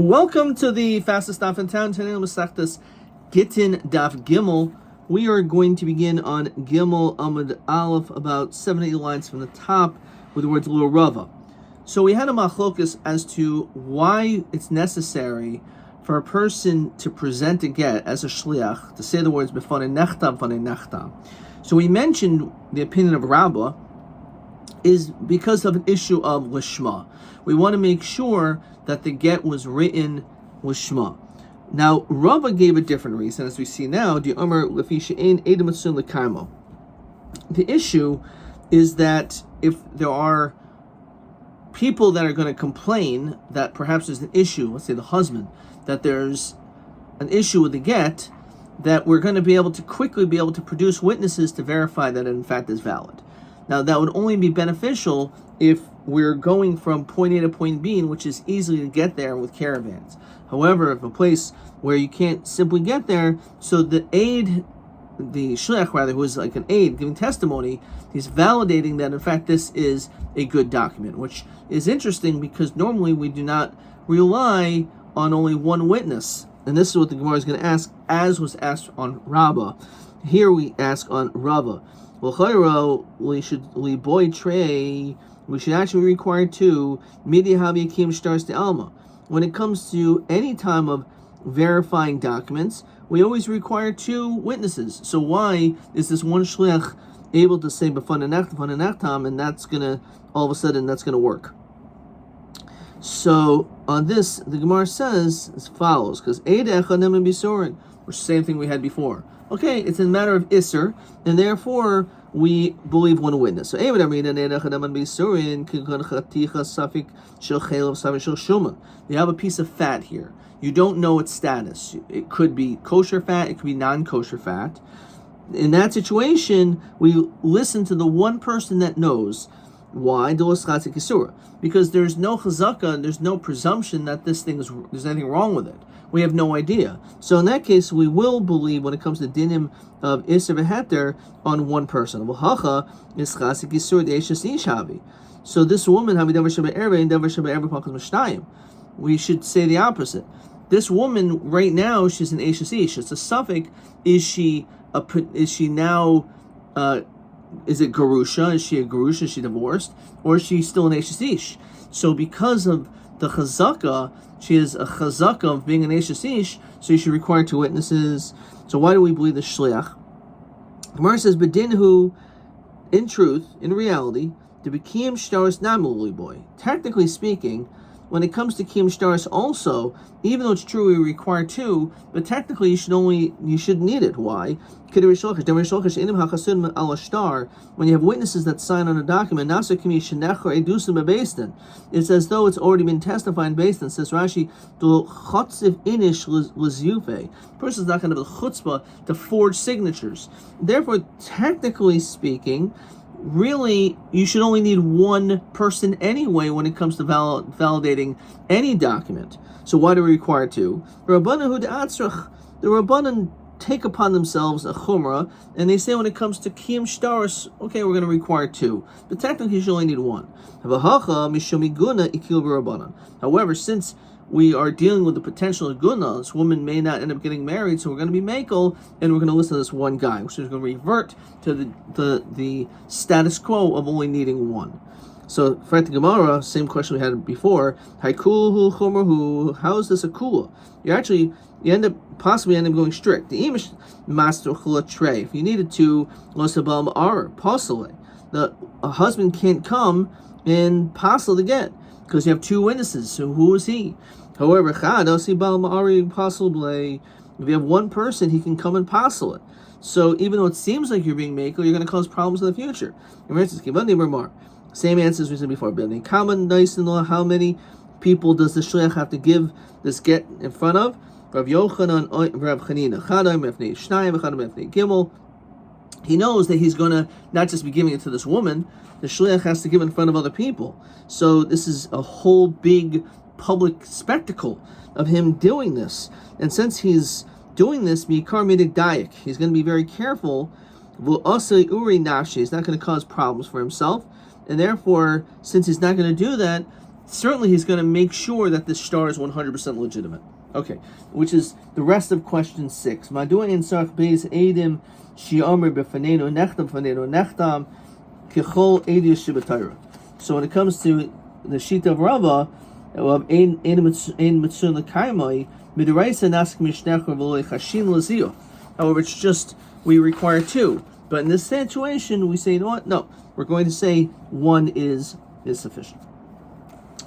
Welcome to the fastest daf in town. Today on Masechtas Gittin Daf Gimel. We are going to begin on Gimel Amud Aleph, about 7-8 lines from the top, with the words Lo Rava. So we had a machlokas as to why it's necessary for a person to present a get as a shliach, to say the words B'fanei nechtam, B'fanei nechtam. So we mentioned the opinion of Rabbi is because of an issue of lishma. We want to make sure that the get was written lishma. Now, Rabbi gave a different reason, as we see now. The issue is that if there are people that are going to complain that perhaps there's an issue, let's say the husband, that there's an issue with the get, that we're going to be able to quickly be able to produce witnesses to verify that it in fact is valid. Now, that would only be beneficial if we're going from point A to point B, which is easily to get there with caravans. However, if a place where you can't simply get there, so the shliach rather, who is like an aide giving testimony, he's validating that in fact this is a good document, which is interesting because normally we do not rely on only one witness. And this is what the Gemara is going to ask, as was asked on Rabba. Here we ask on Rabba. Well, we should actually require two. When it comes to any time of verifying documents, we always require two witnesses. So why is this one shliach able to say b'fanei nechtam, and that's gonna all of a sudden that's gonna work? So on this, the Gemara says as follows, because which is the same thing we had before. Okay, it's a matter of Isser, and therefore we believe one witness. So you have a piece of fat here. You don't know its status. It could be kosher fat, it could be non-kosher fat. In that situation, we listen to the one person that knows. Why? Because there's no chazaka, there's no presumption that there's anything wrong with it. We have no idea. So in that case, we will believe when it comes to dinim of Isser v'heter on one person. So this woman, we should say the opposite. This woman right now, she's an Eishes Ish. It's a suffix. Is she now? Is it Garusha? Is she a Garusha? Is she divorced? Or is she still an Eishes Ish? So because of the Chazaka, she is a Chazaka of being an Eishes Ish, so you should require two witnesses. So why do we believe the Shliach? Gemara says, Bedinhu, in truth, in reality, the B'kiyim Shtaris Namuli boy. Technically speaking, when it comes to Kiyim Shtaris also, even though it's true we require two, but technically you should need it. Why? When you have witnesses that sign on a document, it's as though it's already been testified in Beis Din. Says Rashi, the person's not going to have the chutzpah to forge signatures. Therefore, technically speaking, really, you should only need one person anyway when it comes to validating any document. So why do we require two? The Rabbanan take upon themselves a chumrah, and they say when it comes to kiyum shtaris, okay, we're going to require two, but technically you should only need one. However, since we are dealing with the potential of guna, this woman may not end up getting married, so we're going to be makel, and we're going to listen to this one guy, which is going to revert to the status quo of only needing one. So, for the Gemara, same question we had before, Haikulu chumahu, how is this a kula? You possibly end up going strict. The imish master chula trey. If you needed to, losabam ar pasale, a husband can't come and pasal the get because you have two witnesses. So who is he? However, if you have one person, he can come and pasal it. So even though it seems like you're being makel, you're going to cause problems in the future. Same answers we said before. Common nice to know how many people does the shliach have to give this get in front of? Rav Yochanan, Rav Chanina, Chadam, Efnei Shnayim, Chadam, Efnei Gimel. He knows that he's going to not just be giving it to this woman. The shliach has to give in front of other people. So this is a whole big public spectacle of him doing this. And since he's doing this, Mikar Midik Dayak, he's going to be very careful. He's not going to cause problems for himself. And therefore, since he's not going to do that, certainly he's going to make sure that this star is 100% legitimate. Okay, which is the rest of question 6. Madua in sarch beis edim shi'omer b'fanenu nechtam kechol edim shibatayra. So when it comes to the sheet of Rabba, of ein mitzun l'kaimai midiraisa nask mishnecher v'lo chashin l'zio. However, it's just we require 2. But in this situation, we say, you know what? No, we're going to say 1 is sufficient.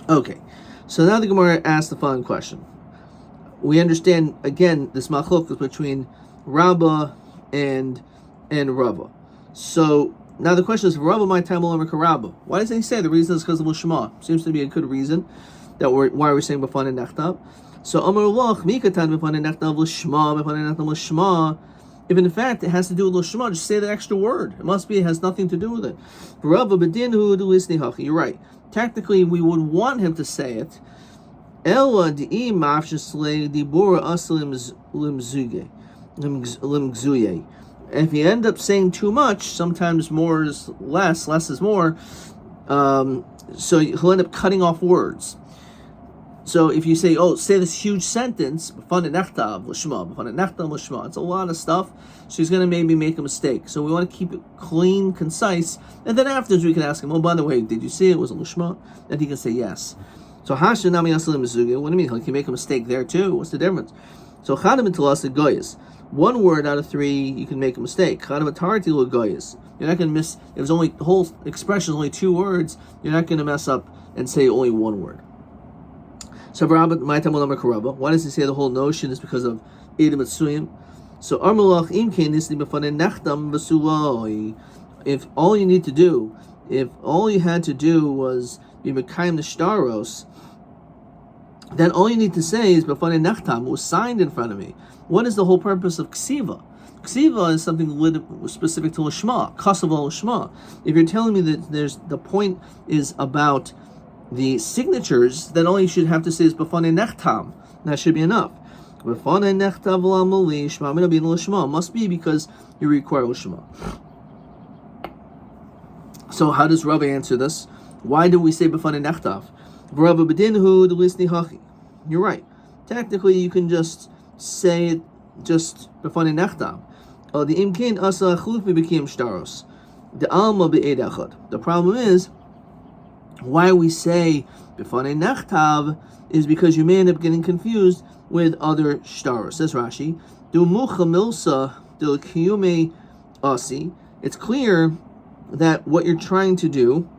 Okay, so now the Gemara asks the following question. We understand again this machlokes between Rabba and Rabba. So now the question is, Rabba my time will Rabba. Why doesn't he say the reason is because of Lishma? Seems to be a good reason that why we're saying b'fan and nechtav. So Amar Loch Mikatan b'fan and nechtav Lishma b'fan and nechtav Lishma. If in fact it has to do with Lishma, just say that extra word. It must be it has nothing to do with it. Rabba b'dinhu d'lisni hachi. You're right. Technically, we would want him to say it. Ela di mafsheslei dibura aslim limzuye. If you end up saying too much, sometimes more is less is more. So he'll end up cutting off words. So if you say, say this huge sentence, it's a lot of stuff, so he's going to maybe make a mistake. So we want to keep it clean, concise, and then afterwards we can ask him, by the way, did you see it was a lishma? And he can say yes. So what do you mean? He can make a mistake there too. What's the difference? So one word out of 3, you can make a mistake. You're not going to miss, if it's only, the whole expression is only 2 words, you're not going to mess up and say only 1 word. So why does he say the whole notion is because of Edom Atsuyim? So if all you need to do, if all you had to do was be Mekayim the Shtaros, then all you need to say is B'fanei Nechtam, was signed in front of me. What is the whole purpose of Ksiva? Ksiva is something specific to Lishma, Kasava Lishma. If you're telling me that the point is about the signatures, then all you should have to say is B'fanei Nechtam. That should be enough. B'fanei Nechtam v'lamali Shma mina bin Lishma. Must be because you require Lishma. So how does Rabbi answer this? Why do we say B'fanei Nechtav? Rabbi b'dinhu d'lisni hachi. You're right. Technically, you can just say it just B'fanei Nechtav. The imkin asa chlufi b'kim shtaros. The alma be'ed echad. The problem is, why we say B'fanei Nechtav is because you may end up getting confused with other shtaros. Says Rashi, Du mucha milsa del kiyume asi. It's clear that what you're trying to do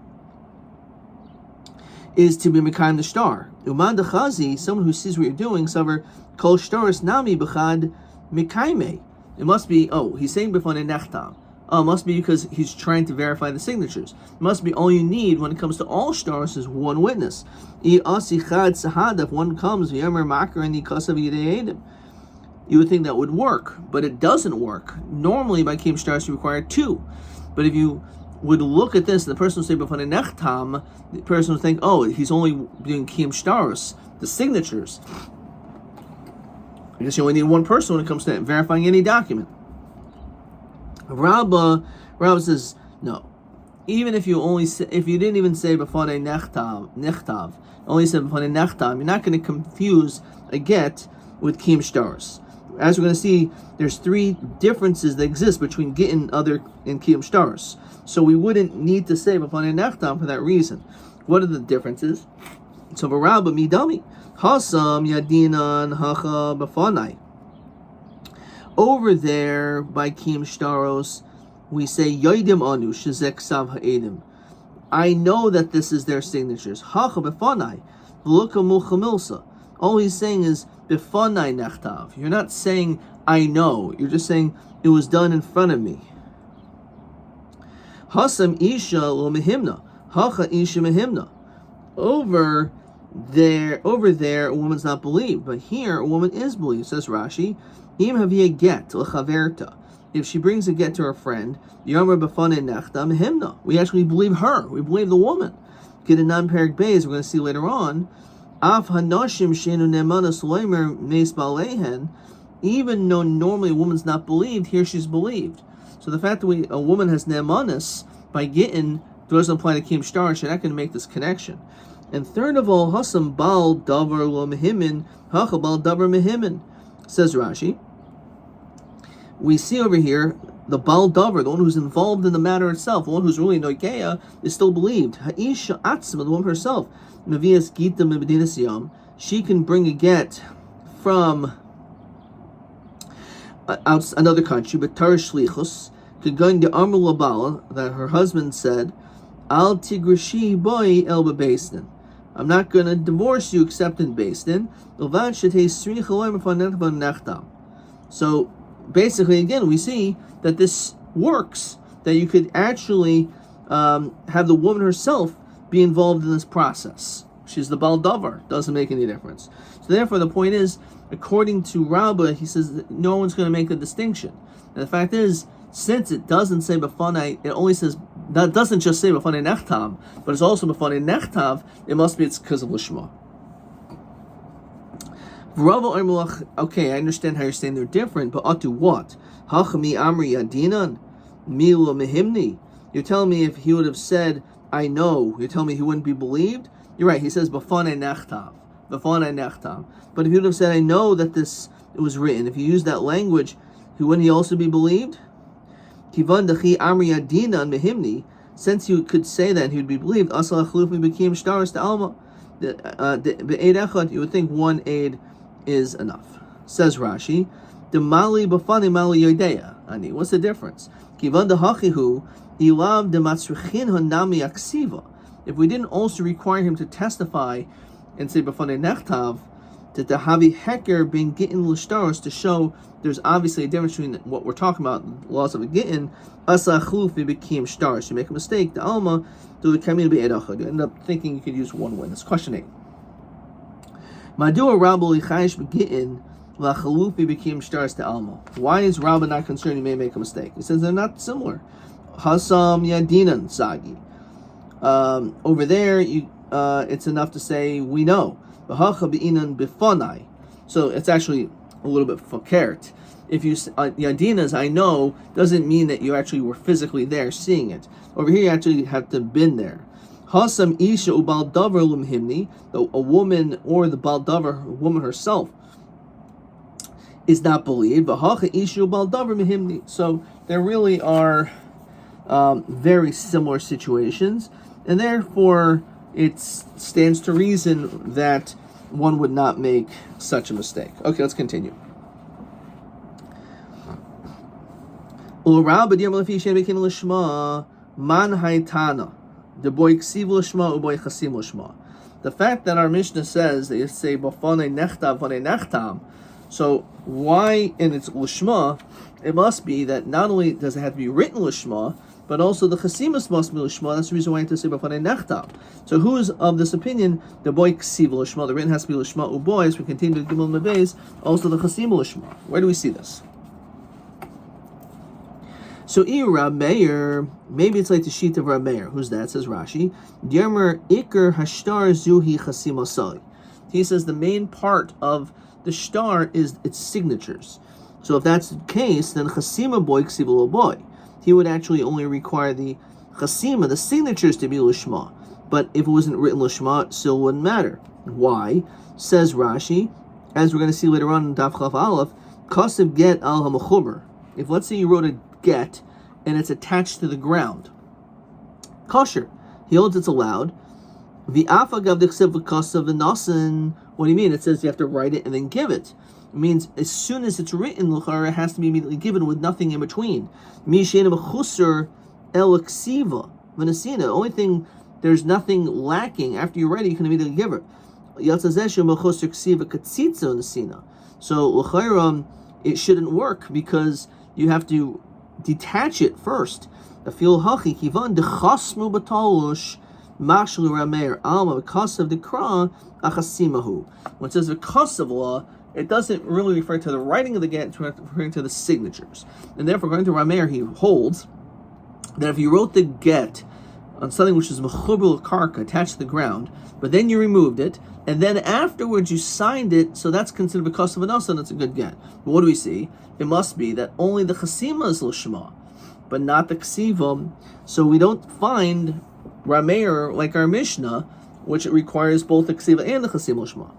is to be Mekayim the star. Uman dechazi, someone who sees what you're doing, savar kol shtaros nami b'chad Mekayme. It must be, he's saying B'fanei Nechtav. It must be because he's trying to verify the signatures. It must be all you need when it comes to all stars is 1 witness. If one comes, you would think that would work, but it doesn't work. Normally by Kiyum Shtaros you require 2. But if you would look at this, and the person would say B'fanei Nechtam, the person would think, he's only doing Kiyum Shtaros, the signatures. I guess you only need 1 person when it comes to verifying any document. Rabbi says no. Even if you didn't even say B'fanei Nechtav, only said B'fanei Nechtam, you're not going to confuse a get with Kiyum Shtaros. As we're going to see, there's 3 differences that exist between Gittin and Kiyum Shtaros. So we wouldn't need to say B'fanei Nechtam for that reason. What are the differences? So Rabbi midami hasam yadinan hacha b'fanai. Over there by Kiyum Shtaros, we say Yoidim anu shezek sav ha'edim. I know that this is their signatures. Hacha b'fanai v'luka muchamilsa. All he's saying is b'fanai nechtav. You're not saying I know. You're just saying it was done in front of me. Hasam isha lo mehimna. Hacha isha mehimna. Over there, a woman's not believed, but here a woman is believed. Says Rashi, im havia get l'chaverta. If she brings a get to her friend, yomer b'fanei nechtam mehimna. We actually believe her. We believe the woman. Gittin non-perik beis. We're going to see later on. Af hanashim sheinu nemanas loimer meis balehen. Even though normally a woman's not believed, here she's believed. So the fact that a woman has nemanas by Gittin doesn't apply to Kiyum Shtaros. You're not going to make this connection. And third of all, Hasam Bal Davar Lo Mehimin, Hacha Bal Davar Mehimin. Says Rashi, we see over here the Bal Davar, the one who's involved in the matter itself, the one who's really Noikeya, is still believed. Ha'isha Atzma, the woman herself, Mevias Gittin Mebedinas Yam, she can bring a get from another country, but Tarish Shlichus, could go into Amr Labala, that her husband said, Al Tigrashi Boy El Bebasin. I'm not going to divorce you except in Basin. So basically, again, we see that this works, that you could actually have the woman herself be involved in this process. She's the Bal Davar. Doesn't make any difference. So therefore, the point is, according to Rabbi, he says that no one's going to make a distinction. And the fact is, since it doesn't say B'fanai, it only says, that doesn't just say B'fanai Nechtam, but it's also B'fanai Nechtav, it must be it's because of Lishma. Okay, I understand how you're saying they're different, but Atu what? Hachami Amri Yadinan? Mila Mehimni? You're telling me if he would have said, I know, you're telling me he wouldn't be believed? You're right, he says B'fanai Nechtav. B'fanai Nechtam. But if he would have said, I know that it was written, if you use that language, wouldn't he also be believed? Since you could say that, he would be believed. You would think one aid is enough. Says Rashi, what's the difference? If we didn't also require him to testify and say b'fanei nechtav, that the havi heker being Gittin l'shtaros, to show there's obviously a difference between what we're talking about, the laws of a Gittin, asa chlufi became shtaros. You make a mistake, the alma, do the kamin be'edachad. You end up thinking you could use one witness. Question 8. Madua Rabbi lichayish be'Gittin la chalufi became shtaros to alma. Why is Rabbi not concerned he may make a mistake? He says they're not similar. Hasam yadinan sagi. Over there, it's enough to say we know. So it's actually a little bit fakert. If you yadinas, I know, doesn't mean that you actually were physically there seeing it. Over here, you actually have to have been there. Hasam isha ubal davar lumhimni, a woman or the bal davar, woman herself, is not believed. So there really are very similar situations, and therefore it stands to reason that one would not make such a mistake. Okay, let's continue. The fact that our Mishnah says that you say b'fanei nechtav v'fanei nechtam, so why in its lishma, it must be that not only does it have to be written lishma, but also the chasimus must be lishma. That's the reason why I have to say b'fanei nechtav. So who is of this opinion? The boy ksiv lishma. The written has to be lishma uboy. As we continue to gimel mebeis, also the chasim lishma. Where do we see this? So Rab Meir, maybe it's like the sheet of Rab Meir. Who's that? Says Rashi. Yermer Iker Hashtar Zuhi Chasim Asali. He says the main part of the shtar is its signatures. So if that's the case, then Chasima boy Ksiv boy. He would actually only require the Chasima, the signatures, to be Lishma. But if it wasn't written Lishma, it still wouldn't matter. Why? Says Rashi, as we're going to see later on in Daf Chaf Aleph, Kasev get al HaMechuber. If let's say you wrote a get and it's attached to the ground, kosher. He holds it's allowed. What do you mean? It says you have to write it and then give it. It means as soon as it's written, it has to be immediately given with nothing in between. The only thing, there's nothing lacking. After you write it, you can immediately give it. So it shouldn't work because you have to detach it first. When it says the kasav law, it doesn't really refer to the writing of the get, it's referring to the signatures. And therefore, according to Rameir, he holds that if you wrote the get on something which is mechubel karka, attached to the ground, but then you removed it, and then afterwards you signed it, so that's considered a kasav anasa, and that's a good get. But what do we see? It must be that only the chasima is l'shma, but not the ksiva. So we don't find Rameir, like our Mishnah, which it requires both the ksiva and the chasima l'shma.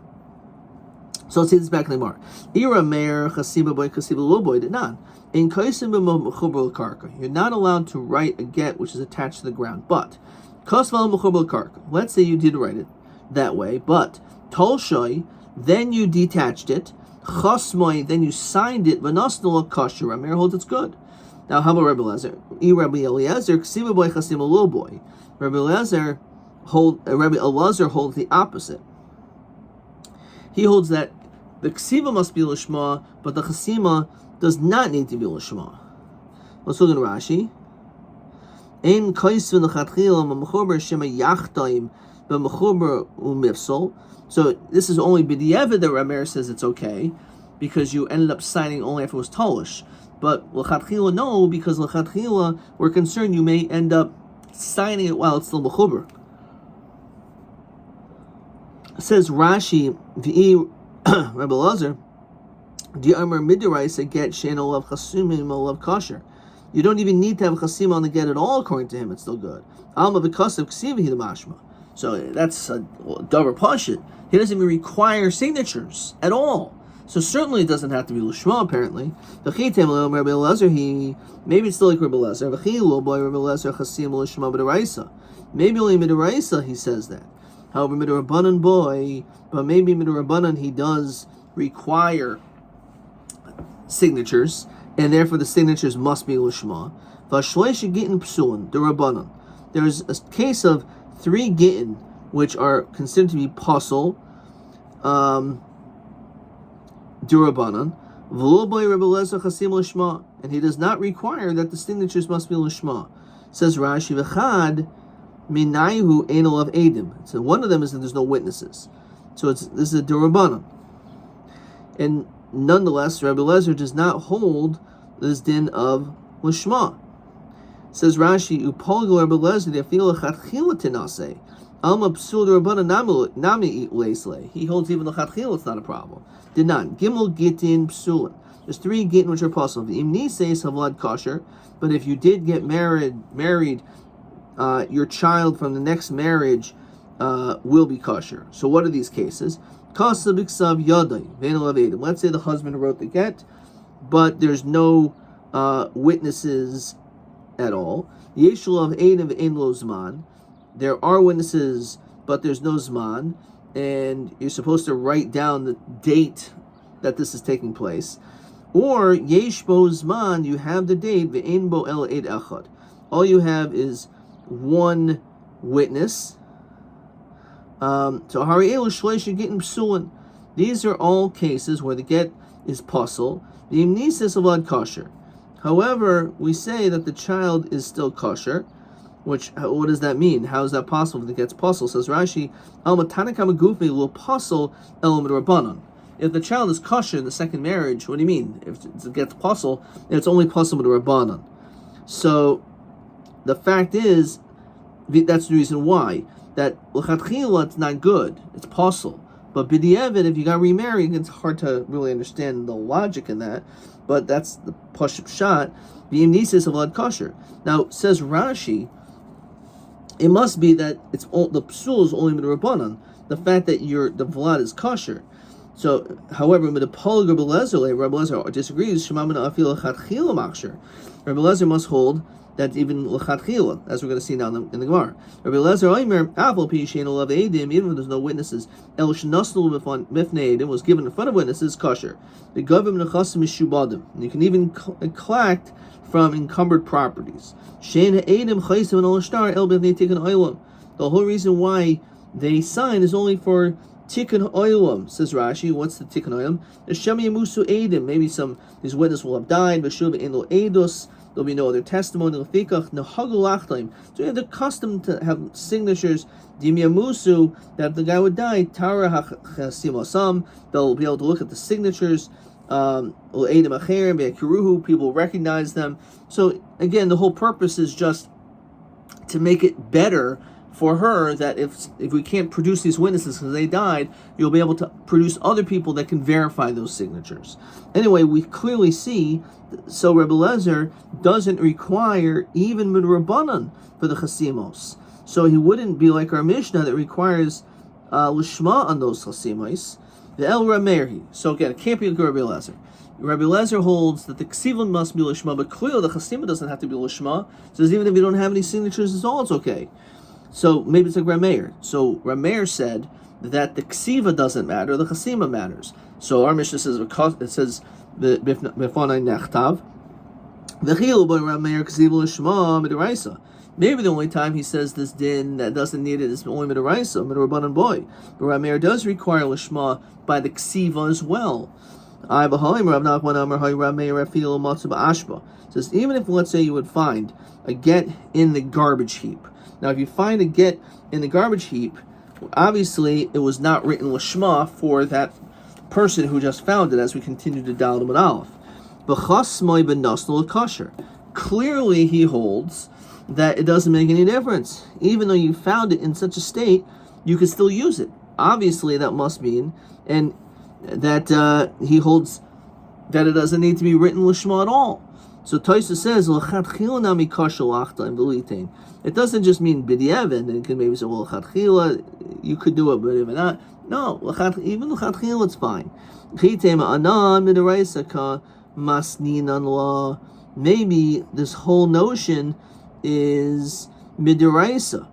So let's see this back in the Gemara. Ira meir chasima boy chasiva lo boy did not. In kaisim b'mechuber karka, you're not allowed to write a get which is attached to the ground. But kasval mechuber karka. Let's say you did write it that way, but tolshoy, then you detached it. Chasmoy, then you signed it. V'nasnul kasher. Rameir holds it's good. Now, how about Rabbi Eliezer? Rabbi Eliezer ksiva boy chasima lo boy. Rabbi Eliezer holds the opposite. He holds that the ksiva must be lishma, but the chasima does not need to be lishma. Let's look at Rashi. Ein kaisvin l'chatchila m'mechuber shema yachtaim b'mechuber u'mifsol. So this is only b'diavad that Rameir says it's okay, because you ended up signing only after it was tolish. But l'chatchila no, because l'chatchila we're concerned you may end up signing it while it's still mechuber. Says Rashi, v'i Rabbi Elazar, D'Amar Midiraisa get shein olav chasumim olav kosher. You don't even need to have chasima on the get at all. According to him, it's still good. Alma v'kasav ksiva the mashma. So that's a davar pashit. He doesn't even require signatures at all. So certainly it doesn't have to be l'shma. Apparently, v'chitem lo Rabbi Elazar. Maybe it's still like Rabbi Elazar. V'chilo boy Rabbi Elazar chasim l'shma b'diraisa. Maybe only b'diraisa he says that. However, midirabanan boy, but maybe midirabanan he does require signatures, and therefore the signatures must be lishma. V'shleisha gittin psuin derabanan. There's a case of 3 gittin which are considered to be pasul derabanan. V'lo boy Rabbi Eliezer chasim lishma, and he does not require that the signatures must be lishma. Says Rashi v'chad. Minayhu ein olav edim. So one of them is that there's no witnesses. So this is a derabanan. And nonetheless, Rabbi Eliezer does not hold this din of lishma. Says Rashi, upolgo Rabbi Eliezer de'afil lechatchila tinase alma psul derabanan nami leisle. He holds even lechatchila it's not a problem. Did not gimel gittin psulin. There's 3 gittin which are possible. Im niseis havlad kosher. But if you did get married. Your child from the next marriage will be kosher. So what are these cases? Let's say the husband wrote the get, but there's no witnesses at all. There are witnesses, but there's no zman, and you're supposed to write down the date that this is taking place. Or yesh bo zman, you have the date, ve'en bo el eid echad. All you have is one witness. So hari elu shleisha gittin psulin. These are all cases where the get is pasul. The imnisis avad kosher. However, we say that the child is still kosher. Which, what does that mean? How is that possible that it gets pasul? Says Rashi, al matanakam gufi will pasul elam rabbanon. If the child is kosher in the second marriage, what do you mean? If it gets pasul, it's only pasul with rabbanon. So the fact is, that's the reason why. That l'chatchila it's not good. It's pasul. But b'di'evet, if you got remarried, it's hard to really understand the logic in that. But that's the pashut pshat. V'im nisis avlad kosher. Now, says Rashi, it must be that it's all, the psul is only midrabanan. The fact that the vlad is kosher. So, however, with the polyg Rabbi Eliezer disagrees. Shemamina afil l'chatchila machsher. Rabbi Eliezer must hold that even l'chatchila, as we're going to see now in the Gemara. Rabbi Eliezer Omer Aval Pi Shein Olav Eidim, even when there's no witnesses, El Shnasnul Mifnei Eidim was given in front of witnesses kosher. The Govim Nechasim Mishubadim. You can even collect from encumbered properties. Shein Eidim Chaysim and Olashtar El Bivnei Tikkun Olam. The whole reason why they sign is only for Tikkun Olam, says Rashi. What's the Tikkun Olam? The Shem Yamusu Eidim. Maybe these witnesses will have died. V'shuv Ein Lo Eidos. There'll be no other testimony. So we have the custom to have signatures. That if the guy would die, they'll be able to look at the signatures. People recognize them. So again, the whole purpose is just to make it better for her, that if we can't produce these witnesses because they died, you'll be able to produce other people that can verify those signatures. Anyway, we clearly see, so Rabbi Eliezer doesn't require even midrabanan for the chasimos. So he wouldn't be like our Mishnah that requires lishma on those chasimos. The El Rameir. So again, it can't be like Rabbi Elazar. Rabbi Elazar holds that the ksivon must be lishma, but clearly the chasima doesn't have to be lishma. So even if you don't have any signatures at all, it's okay. So maybe it's like Rameir. So Rameir said that the ksiva doesn't matter, the chasima matters. So our Mishnah says the b'fanai nechtav the chilu by Rameir ksiva lishma midiraisa. Maybe the only time he says this din that doesn't need it is only midiraisa, midrabanan boy. But Rameir does require lishma by the ksiva as well. Says even if, let's say, you would find a get in the garbage heap. Now, if you find a get in the garbage heap, obviously it was not written lishma for that person who just found it. As we continue to Daled and Aleph, clearly he holds that it doesn't make any difference. Even though you found it in such a state, you can still use it. Obviously, that must mean, and that he holds that it doesn't need to be written lishma at all. So Taisa says, it doesn't just mean b'di'evan, and you can maybe say, well, you could do it, but if not, no, even l'chatchila it's fine. Maybe this whole notion is midiraisa.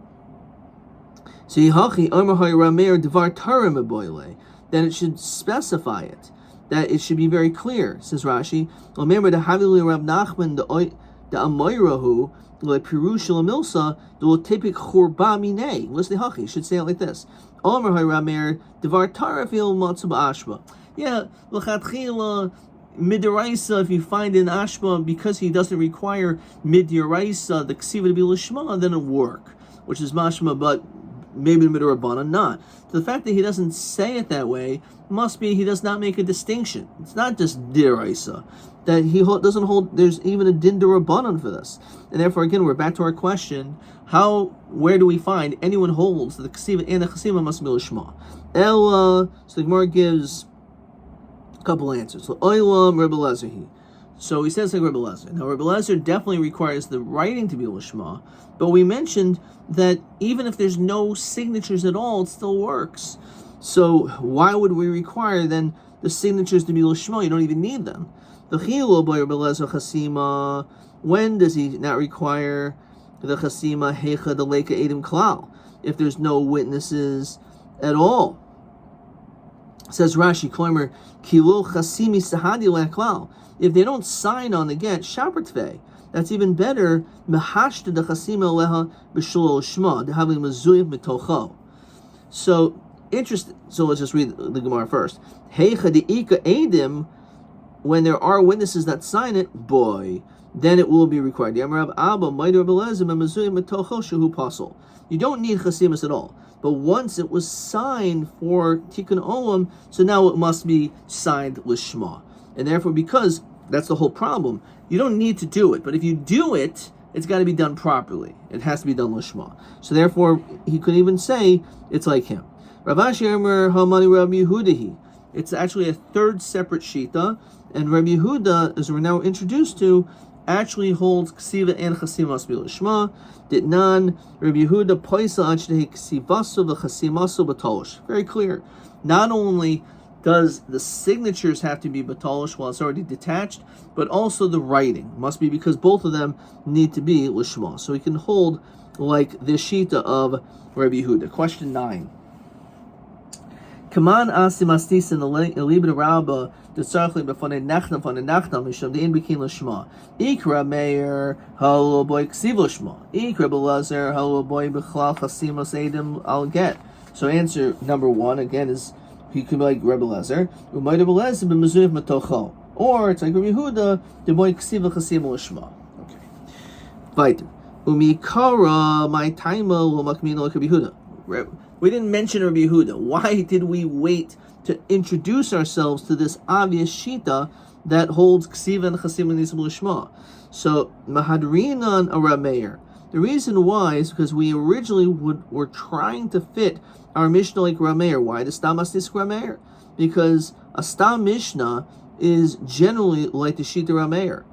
Then it should specify it, that it should be very clear, says Rashi. Remember the Havili Rav Nachman the Amoirahu le Pirushal Milsa the Typic Churba Mine. Listen, Hachi should say it like this: Omer Hay Ramer Devar Tarafil Matzub Ashba. Yeah, l'chatchila midiraisa. If you find in Ashba because he doesn't require midiraisa the ksiva to be lishma, then it'll work, which is mashma, but maybe the midrabanan not. So the fact that he doesn't say it that way must be he does not make a distinction. It's not just diraisa, that he doesn't hold. There's even a din derabanan for this, and therefore again we're back to our question: where do we find anyone holds that the ksiva and the chasima must be lishma? Ella. So the Gemara gives a couple answers. So oilam Rebbe Elazar. So he says like Rebbe Elazar. Now Rebbe Elazar definitely requires the writing to be lishma, but we mentioned that even if there's no signatures at all, it still works. So why would we require then the signatures to be lishma? You don't even need them. The chilo by Rebbe Elazar chasima. When does he not require the chasima hecha the leka edim klal? If there's no witnesses at all. Says Rashi, Kloimer kilo chasimi sahadi leklal. If they don't sign on the get, shapertve. That's even better. Mehashta the chasima leha b'shul shma dehavli mazuyev mitocho. So interesting. So let's just read the Gemara first. Heicha deika edim. When there are witnesses that sign it, boy, then it will be required. You don't need chasimas at all. But once it was signed for tikkun olam, so now it must be signed lishma. And therefore, because that's the whole problem, you don't need to do it. But if you do it, it's got to be done properly. It has to be done lishma. So therefore, he could even say it's like him. Rav Ashi Omer Hamani Rabbi Yehudahi. It's actually a third separate shita, and Rabbi Yehuda, as we're now introduced to, actually holds ksiva and chasima must be lishma. Did non Rabbi Yehuda poisa achdehi ksivasu v'chasimasu batolish. Very clear. Not only does the signatures have to be batolish while it's already detached, but also the writing must be, because both of them need to be lishma. So we can hold like the shita of Rabbi Yehuda. Question 9. Kaman asim astis in the libra rabba the tzarchli b'fonei nachnam misham the in bekin l'shma. Ikra meir halo boy ksiv l'shma. Ikra b'lazer halo boy b'chlal chasimos edim al get. So answer number 1 again is he could be like Rebbe Elazar. Umayda b'lezer b'mezuyev matocho. Or it's like Rabbi Yehuda the boy ksiv l'chasim l'shma. Okay. Weiter. Umikara my taima l'makmin like Rabbi Yehuda. We didn't mention Rabbi Yehuda. Why did we wait to introduce ourselves to this obvious shita that holds ksiva and chasim and nisam l'shma? So mahadrinan a Rameir. The reason why is because we originally were trying to fit our Mishnah like Rameir. Why the stam astis Rameir? Because a stam Mishnah is generally like the shita Rameir.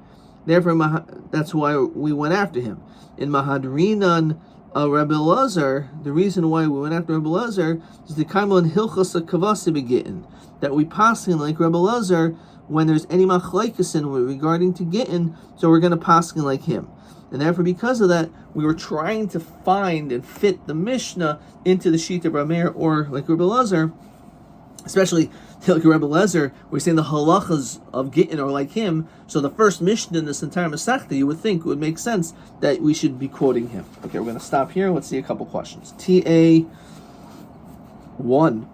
Therefore, that's why we went after him. In mahadrinan Rabbi Elazar, the reason why we went after Rabbi Elazar is the kaimon hilchos kavasi begittin, that we pass in like Rabbi Elazar when there's any machlaikas regarding to Gittin, so we're going to pass in like him. And therefore, because of that, we were trying to find and fit the Mishnah into the sheet of Rameir or like Rabbi Elazar, especially like Rabbi Elazar, we're saying the halachas of Gittin are like him. So the first Mishnah in this entire Masechta, you would think it would make sense that we should be quoting him. Okay, we're going to stop here. Let's see a couple questions. TA 1.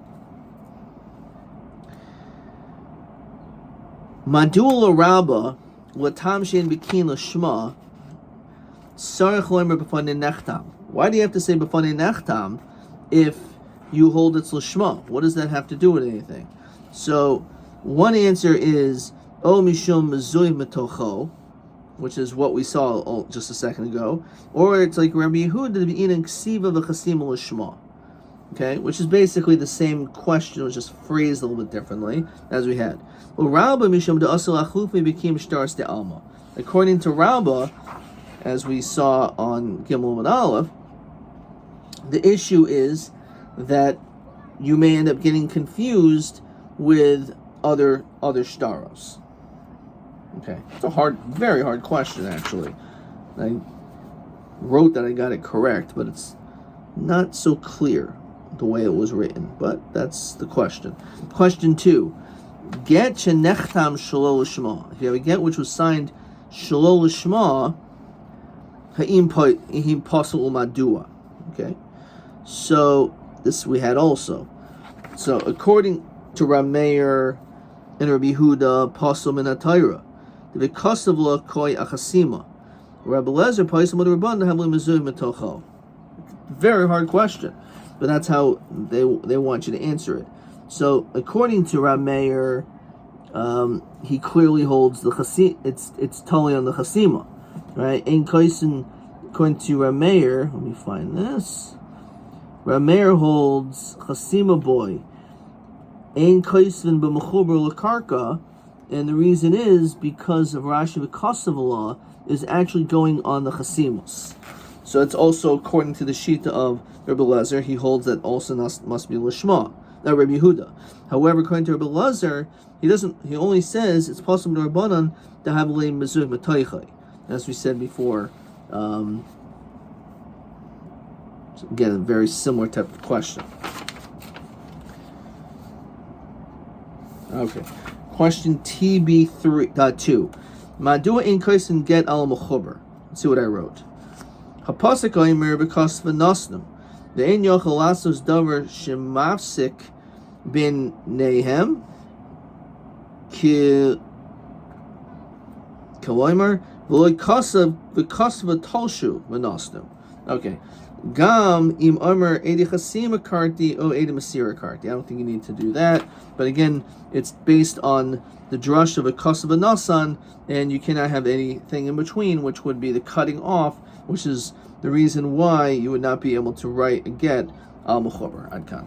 Madul Rabba latam shein bikin lashma sarich loimer b'fanei nechtam. Why do you have to say b'fanei nechtam if you hold it's lashma? What does that have to do with anything? So one answer is o mishum mezui metocho, which is what we saw just a second ago, or it's like Rabbi Yehuda b'inin ksiva v'chasim lashma. Okay, which is basically the same question, it was just phrased a little bit differently as we had. Well, Rabba mishum de'asel achlufi became shtaris de'alma. According to Rabba, as we saw on Gimel and Aleph, the issue is that you may end up getting confused with other shtaros. Okay, it's a very hard question actually. I wrote that I got it correct, but it's not so clear the way it was written, but that's the question. Question 2. Get shenechtam shelo l'shma. If you have a get which was signed shelo l'shma, ha'im pasul u'madua. Okay, so this we had also. So according to Rameir and Rabbi Yehuda, pasul min ha'Torah. The v'kasav lo koi achasima. Rabbi Elazar pasul min rabban havli mezui metocho. Very hard question, but that's how they want you to answer it. So according to Rameir, he clearly holds the chasim. It's totally on the chasima, right? Ein kaisen. According to Rameir, let me find this. Rameir holds chasima boy. Ein kaisen b'mechuber lekarka, and the reason is because of Rashi v'kasav is actually going on the chasimos. So it's also according to the Shita of Rabbi Elazar, he holds that also must be Lishma, not Rabbi Yehuda. However, according to Rabbi Elazar, he only says it's possible to Rabbanan to have lei mezuzah mataychay. As we said before, again, a very similar type of question. Okay, question TB2. Madua in kaisin get al mechuber. Let's see what I wrote. Hapasik oimer because v'nosnum. The ein yochel lasos davar shemafsik bin nehem ki kaloimer v'loy kasav v'tolshu v'nosnum. Okay. Gam im omer edi chasima karti o edi masira karti. I don't think you need to do that. But again, it's based on the drush of a kasav v'nasan, and you cannot have anything in between, which would be the cutting off, which is the reason why you would not be able to write a get al mechuber. Adkan.